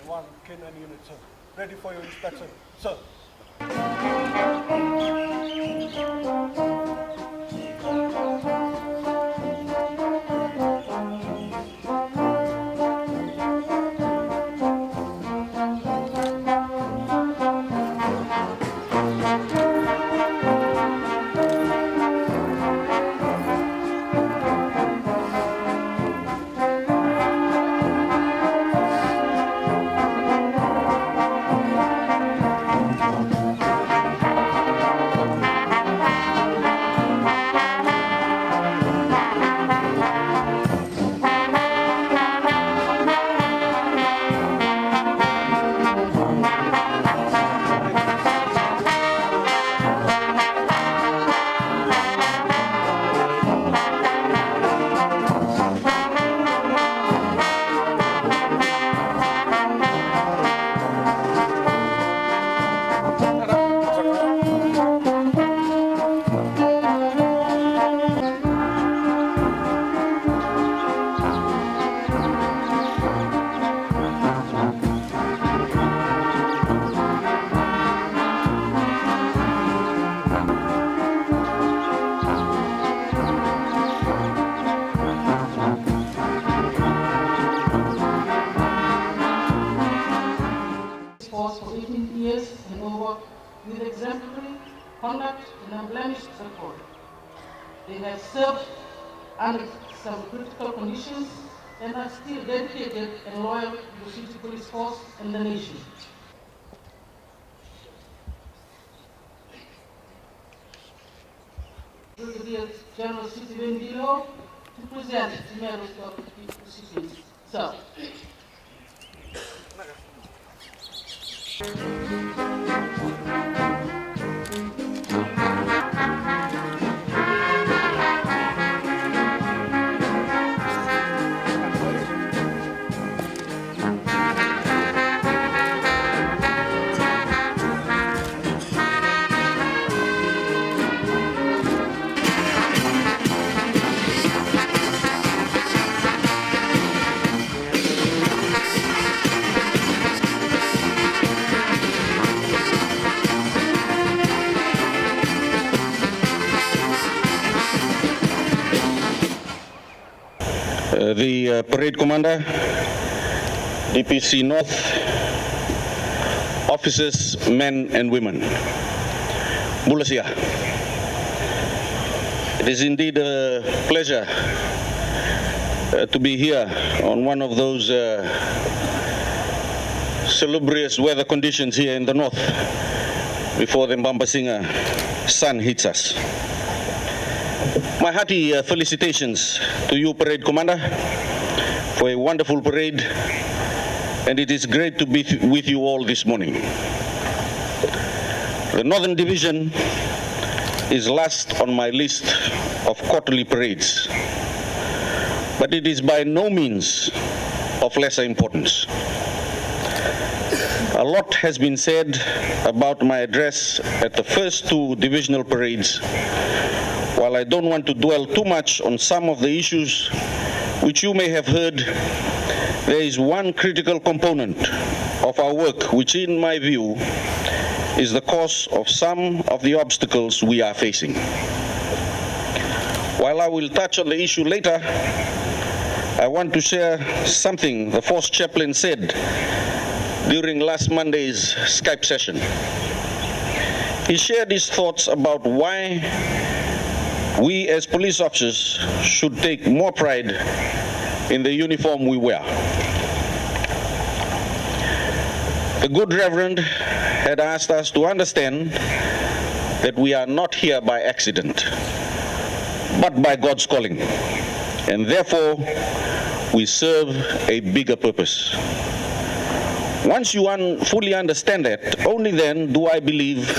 One canine unit, sir. Ready for your inspection, sir. Force for 18 years and over with exemplary conduct and unblemished record. They have served under some critical conditions and are still dedicated and loyal to the City Police Force and the nation. Brigadier General City Vendilo to present the medals of the recipients. Sir. The parade commander, DPC North, officers, men and women. Bulasia. It is indeed a pleasure to be here on one of those salubrious weather conditions here in the north before the Mbambasinga sun hits us. My hearty felicitations to you, Parade Commander, for a wonderful parade, and it is great to be with you all this morning. The Northern Division is last on my list of quarterly parades, but it is by no means of lesser importance. A lot has been said about my address at the first two divisional parades. While I don't want to dwell too much on some of the issues which you may have heard, there is one critical component of our work which, in my view, is the cause of some of the obstacles we are facing. While I will touch on the issue later, I want to share something the Force Chaplain said during last Monday's Skype session. He shared his thoughts about why we as police officers should take more pride in the uniform we wear. The good Reverend had asked us to understand that we are not here by accident, but by God's calling. and therefore we serve a bigger purpose. Once you fully understand that, only then do I believe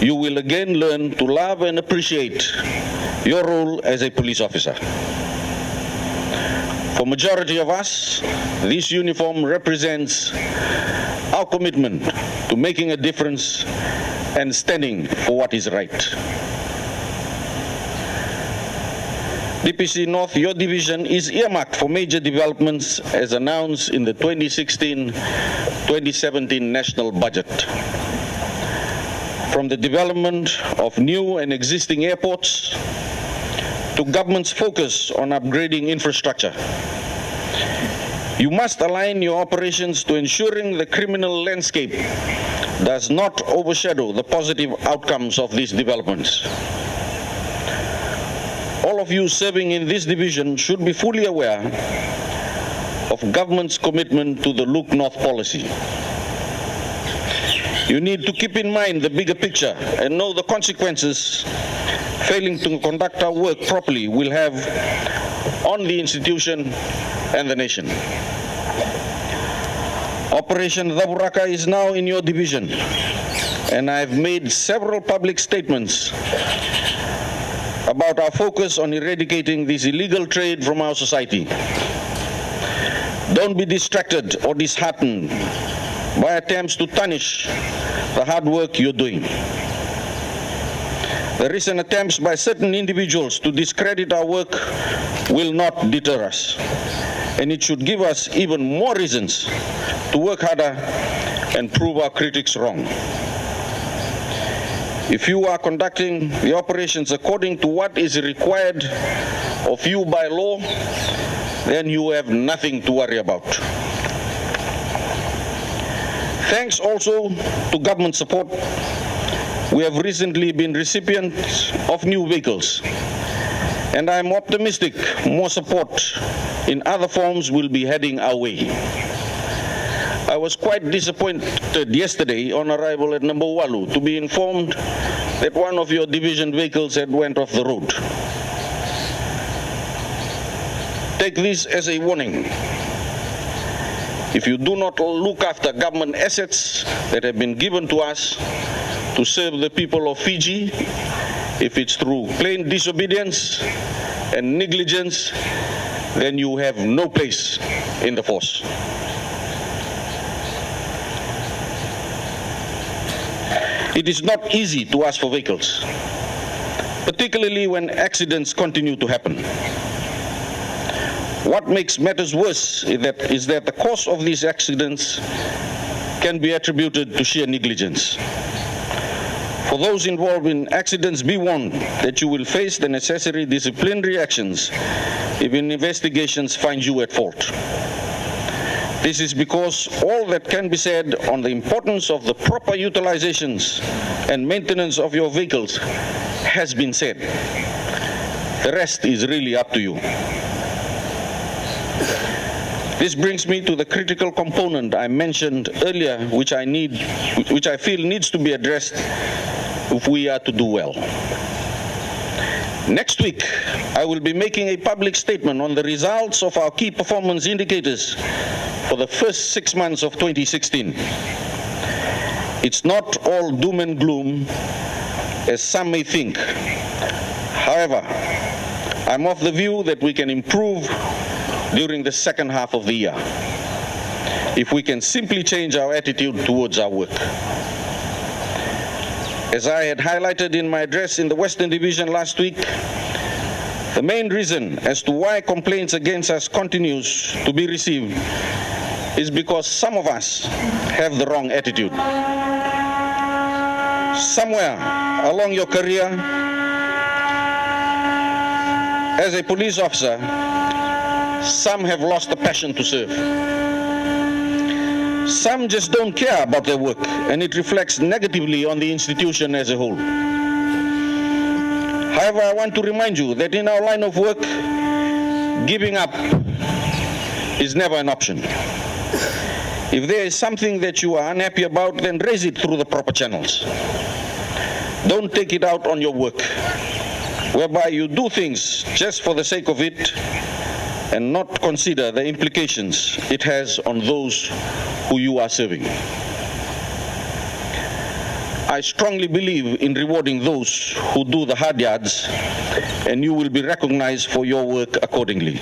you will again learn to love and appreciate your role as a police officer. For majority of us, this uniform represents our commitment to making a difference and standing for what is right. DPC North, your division is earmarked for major developments as announced in the 2016-2017 national budget. From the development of new and existing airports to government's focus on upgrading infrastructure. You must align your operations to ensuring the criminal landscape does not overshadow the positive outcomes of these developments. All of you serving in this division should be fully aware of government's commitment to the Look North policy. You need to keep in mind the bigger picture and know the consequences failing to conduct our work properly will have on the institution and the nation. Operation Dhaburaka is now in your division, and I have made several public statements about our focus on eradicating this illegal trade from our society. Don't be distracted or disheartened by attempts to tarnish the hard work you're doing. The recent attempts by certain individuals to discredit our work will not deter us, and it should give us even more reasons to work harder and prove our critics wrong. If you are conducting the operations according to what is required of you by law, then you have nothing to worry about. Thanks also to government support, we have recently been recipients of new vehicles, and I am optimistic more support in other forms will be heading our way. I was quite disappointed yesterday on arrival at Number Walu to be informed that one of your division vehicles had went off the road. Take this as a warning. If you do not look after government assets that have been given to us to serve the people of Fiji, if it's through plain disobedience and negligence, then you have no place in the force. It is not easy to ask for vehicles, particularly when accidents continue to happen. What makes matters worse is that the cause of these accidents can be attributed to sheer negligence. For those involved in accidents, be warned that you will face the necessary disciplinary actions if investigations find you at fault. This is because all that can be said on the importance of the proper utilizations and maintenance of your vehicles has been said. The rest is really up to you. This brings me to the critical component I mentioned earlier, which I feel needs to be addressed if we are to do well. Next week, I will be making a public statement on the results of our key performance indicators for the first 6 months of 2016. It's not all doom and gloom, as some may think. However, I'm of the view that we can improve during the second half of the year if we can simply change our attitude towards our work. As I had highlighted in my address in the Western Division last week, the main reason as to why complaints against us continues to be received is because some of us have the wrong attitude. Somewhere along your career as a police officer, some have lost the passion to serve. Some just don't care about their work, and it reflects negatively on the institution as a whole. However, I want to remind you that in our line of work, giving up is never an option. If there is something that you are unhappy about, then raise it through the proper channels. Don't take it out on your work. whereby you do things just for the sake of it and not consider the implications it has on those who you are serving. I strongly believe in rewarding those who do the hard yards, and you will be recognized for your work accordingly.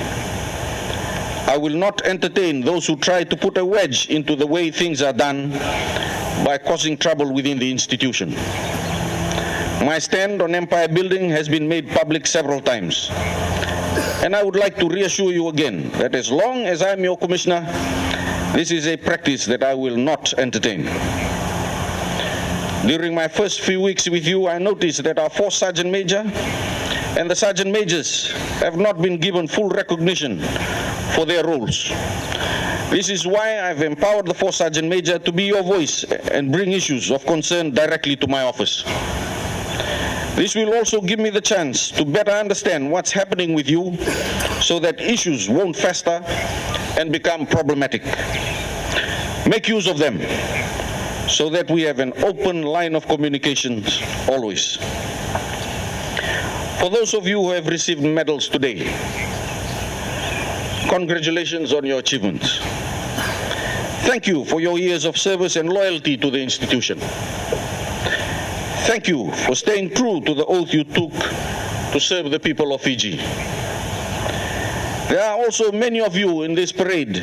I will not entertain those who try to put a wedge into the way things are done by causing trouble within the institution. My stand on empire building has been made public several times, and I would like to reassure you again that as long as I'm your commissioner, this is a practice that I will not entertain. During my first few weeks with you, I noticed that our 4th Sergeant Major and the Sergeant Majors have not been given full recognition for their roles. This is why I've empowered the 4th Sergeant Major to be your voice and bring issues of concern directly to my office. This will also give me the chance to better understand what's happening with you so that issues won't fester and become problematic. Make use of them so that we have an open line of communications always. For those of you who have received medals today, congratulations on your achievements. Thank you for your years of service and loyalty to the institution. Thank you for staying true to the oath you took to serve the people of Fiji. There are also many of you in this parade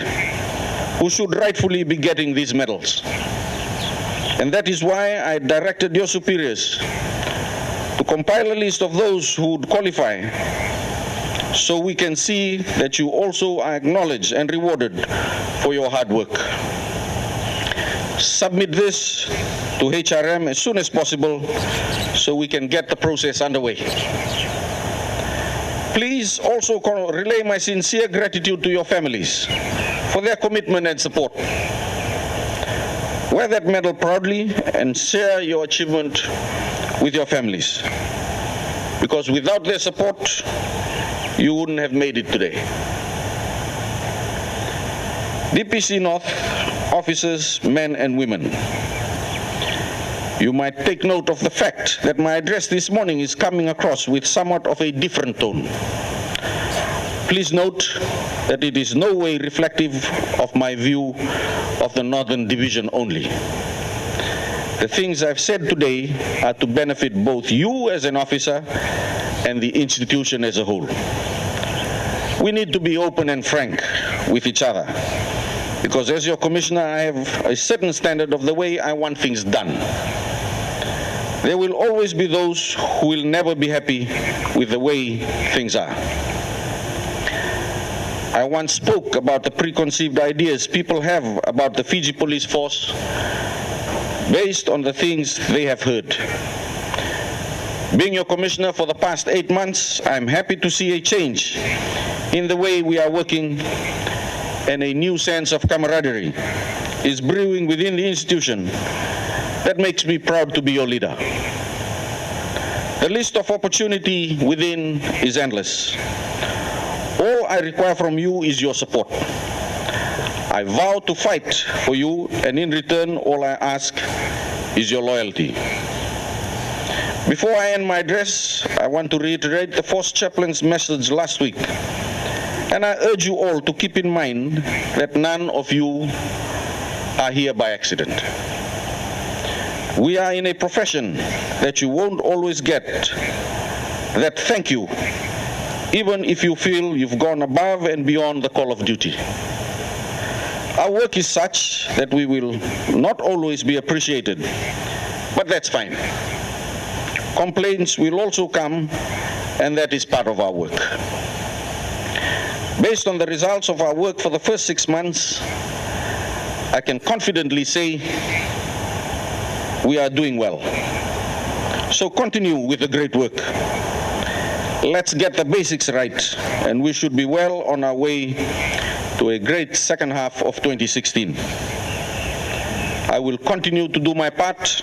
who should rightfully be getting these medals. And that is why I directed your superiors to compile a list of those who would qualify, so we can see that you also are acknowledged and rewarded for your hard work. Submit this to HRM as soon as possible so we can get the process underway. Please also relay my sincere gratitude to your families for their commitment and support. Wear that medal proudly and share your achievement with your families, because without their support, you wouldn't have made it today. DPC North officers, men and women, you might take note of the fact that my address this morning is coming across with somewhat of a different tone. Please note that it is no way reflective of my view of the Northern Division only. The things I've said today are to benefit both you as an officer and the institution as a whole. We need to be open and frank with each other, because as your commissioner, I have a certain standard of the way I want things done. There will always be those who will never be happy with the way things are. I once spoke about the preconceived ideas people have about the Fiji Police Force based on the things they have heard. Being your commissioner for the past 8 months, I'm happy to see a change in the way we are working, and a new sense of camaraderie is brewing within the institution that makes me proud to be your leader. The list of opportunity within is endless. All I require from you is your support. I vow to fight for you, and in return, all I ask is your loyalty. Before I end my address, I want to reiterate the Force Chaplain's message last week. And I urge you all to keep in mind that none of you are here by accident. We are in a profession that you won't always get that thank you, even if you feel you've gone above and beyond the call of duty. Our work is such that we will not always be appreciated, but that's fine. Complaints will also come, and that is part of our work. Based on the results of our work for the first 6 months, I can confidently say we are doing well. So continue with the great work. Let's get the basics right, and we should be well on our way to a great second half of 2016. I will continue to do my part,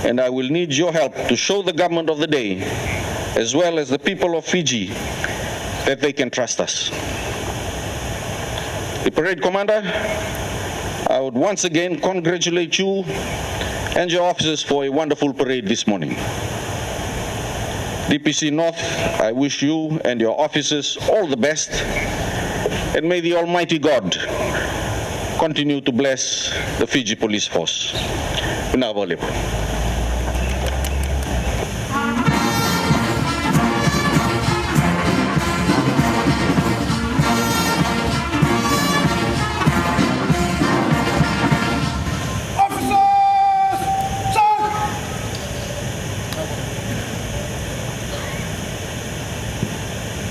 and I will need your help to show the government of the day, as well as the people of Fiji, that they can trust us. The parade commander, I would once again congratulate you and your officers for a wonderful parade this morning. DPC North, I wish you and your officers all the best, and may the Almighty God continue to bless the Fiji Police Force. Pinabalik po.